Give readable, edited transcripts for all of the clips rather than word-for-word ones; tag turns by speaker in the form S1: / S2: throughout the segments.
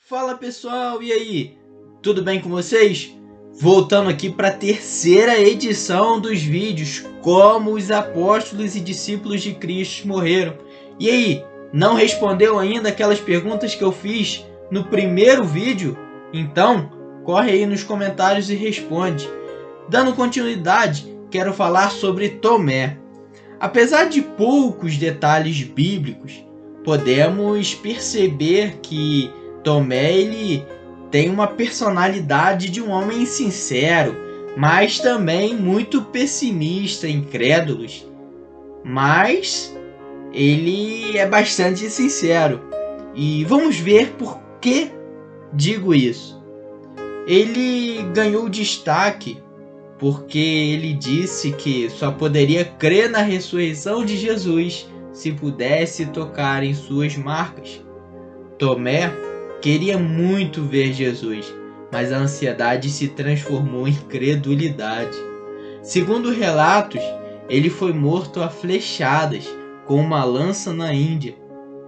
S1: Fala pessoal, e aí? Tudo bem com vocês? Voltando aqui para a terceira edição dos vídeos Como os apóstolos e discípulos de Cristo morreram. E aí, não respondeu ainda aquelas perguntas que eu fiz no primeiro vídeo? Então, corre aí nos comentários e responde. Dando continuidade, quero falar sobre Tomé. Apesar de poucos detalhes bíblicos, podemos perceber que Tomé ele tem uma personalidade de um homem sincero, mas também muito pessimista, incrédulo. Mas ele é bastante sincero. E vamos ver por que digo isso. Ele ganhou destaque porque ele disse que só poderia crer na ressurreição de Jesus se pudesse tocar em suas marcas. Tomé queria muito ver Jesus, mas a ansiedade se transformou em credulidade. Segundo relatos, ele foi morto a flechadas com uma lança na Índia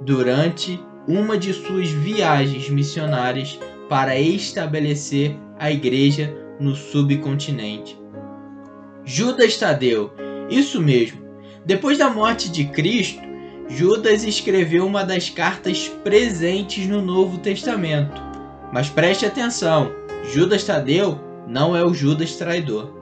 S1: durante uma de suas viagens missionárias para estabelecer a igreja no subcontinente. Judas Tadeu, isso mesmo. Depois da morte de Cristo, Judas escreveu uma das cartas presentes no Novo Testamento. Mas preste atenção, Judas Tadeu não é o Judas traidor.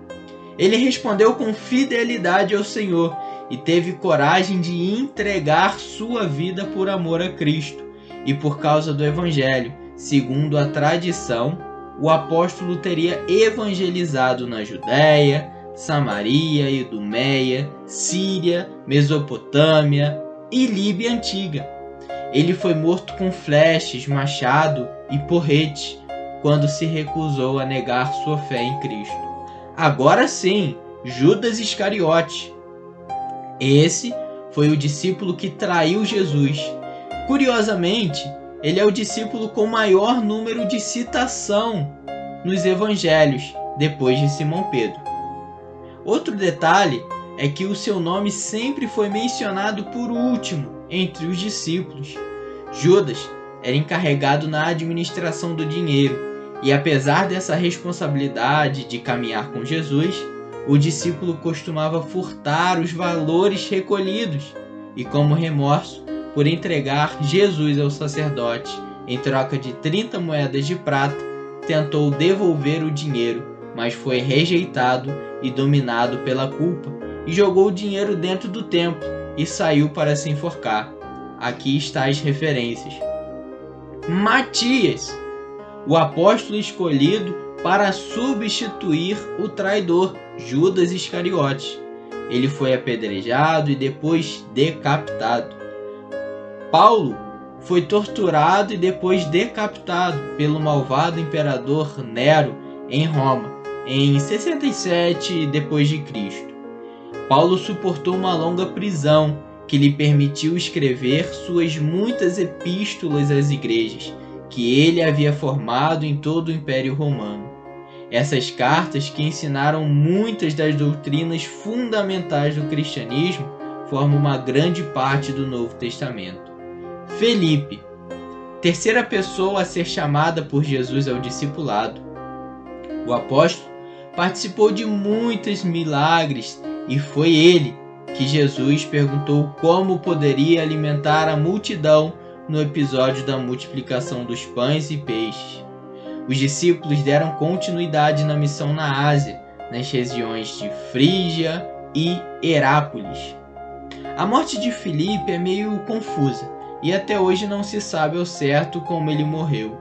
S1: Ele respondeu com fidelidade ao Senhor e teve coragem de entregar sua vida por amor a Cristo. E por causa do Evangelho, segundo a tradição, o apóstolo teria evangelizado na Judéia, Samaria, Idumeia, Síria, Mesopotâmia e Líbia Antiga. Ele foi morto com flechas, machado e porrete quando se recusou a negar sua fé em Cristo. Agora sim, Judas Iscariote. Esse foi o discípulo que traiu Jesus. Curiosamente, ele é o discípulo com maior número de citação nos evangelhos, depois de Simão Pedro. Outro detalhe é que o seu nome sempre foi mencionado por último entre os discípulos. Judas era encarregado na administração do dinheiro e, apesar dessa responsabilidade de caminhar com Jesus, o discípulo costumava furtar os valores recolhidos e, como remorso por entregar Jesus ao sacerdote em troca de 30 moedas de prata, tentou devolver o dinheiro, mas foi rejeitado e dominado pela culpa, e jogou o dinheiro dentro do templo e saiu para se enforcar. Aqui está as referências. Matias, o apóstolo escolhido para substituir o traidor Judas Iscariote. Ele foi apedrejado e depois decapitado. Paulo foi torturado e depois decapitado pelo malvado imperador Nero em Roma, em 67 d.C. Paulo suportou uma longa prisão que lhe permitiu escrever suas muitas epístolas às igrejas que ele havia formado em todo o Império Romano. Essas cartas, que ensinaram muitas das doutrinas fundamentais do cristianismo, formam uma grande parte do Novo Testamento. Felipe, terceira pessoa a ser chamada por Jesus ao discipulado. O apóstolo participou de muitos milagres e foi ele que Jesus perguntou como poderia alimentar a multidão no episódio da multiplicação dos pães e peixes. Os discípulos deram continuidade na missão na Ásia, nas regiões de Frígia e Herápolis. A morte de Filipe é meio confusa e até hoje não se sabe ao certo como ele morreu.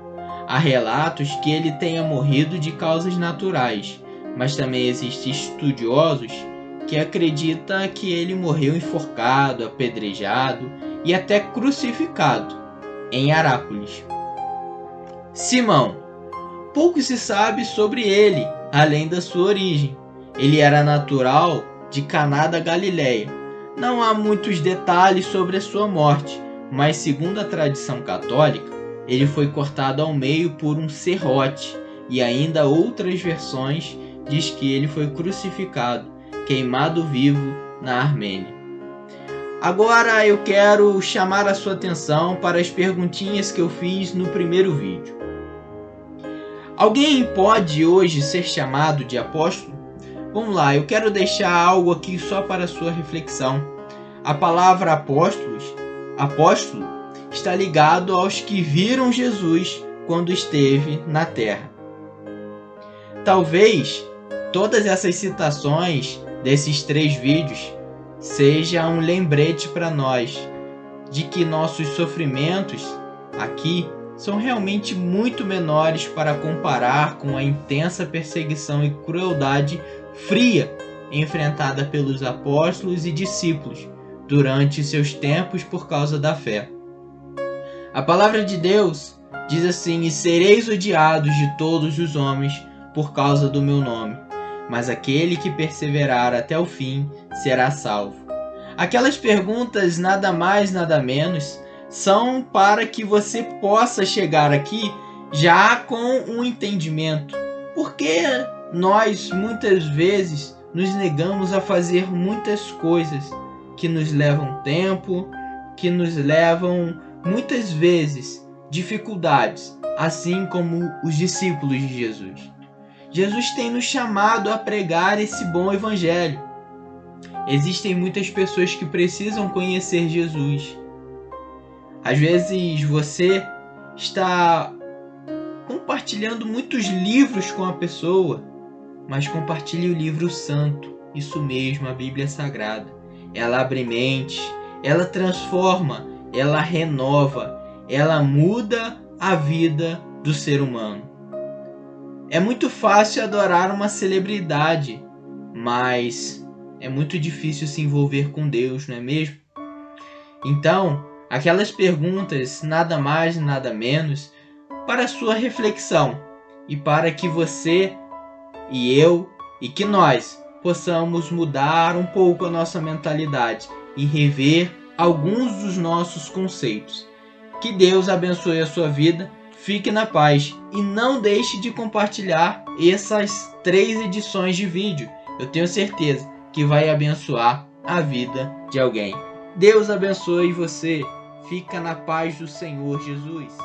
S1: Há relatos que ele tenha morrido de causas naturais, mas também existem estudiosos que acreditam que ele morreu enforcado, apedrejado e até crucificado em Herápolis. Simão. Pouco se sabe sobre ele, além da sua origem. Ele era natural de Caná da Galileia. Não há muitos detalhes sobre a sua morte, mas segundo a tradição católica, ele foi cortado ao meio por um serrote, e ainda outras versões diz que ele foi crucificado, queimado vivo na Armênia. Agora eu quero chamar a sua atenção para as perguntinhas que eu fiz no primeiro vídeo. Alguém pode hoje ser chamado de apóstolo? Vamos lá, eu quero deixar algo aqui só para a sua reflexão. A palavra apóstolo está ligado aos que viram Jesus quando esteve na terra. Talvez todas essas citações desses 3 vídeos sejam um lembrete para nós de que nossos sofrimentos aqui são realmente muito menores para comparar com a intensa perseguição e crueldade fria enfrentada pelos apóstolos e discípulos durante seus tempos por causa da fé. A palavra de Deus diz assim: e sereis odiados de todos os homens por causa do meu nome, mas aquele que perseverar até o fim será salvo. Aquelas perguntas, nada mais, nada menos, são para que você possa chegar aqui já com um entendimento. Porque nós muitas vezes nos negamos a fazer muitas coisas que nos levam tempo, que nos levam muitas vezes dificuldades, assim como os discípulos de Jesus. Jesus tem nos chamado a pregar esse bom evangelho. Existem muitas pessoas que precisam conhecer Jesus. Às vezes você está compartilhando muitos livros com a pessoa, mas compartilhe o livro santo, isso mesmo, a Bíblia Sagrada. Ela abre mente, ela transforma, ela renova, ela muda a vida do ser humano. É muito fácil adorar uma celebridade, mas é muito difícil se envolver com Deus, não é mesmo? Então, aquelas perguntas, nada mais, nada menos, para a sua reflexão e para que você e eu e que nós possamos mudar um pouco a nossa mentalidade e rever alguns dos nossos conceitos. Que Deus abençoe a sua vida, fique na paz e não deixe de compartilhar essas 3 edições de vídeo. Eu tenho certeza que vai abençoar a vida de alguém. Deus abençoe você. Fica na paz do Senhor Jesus.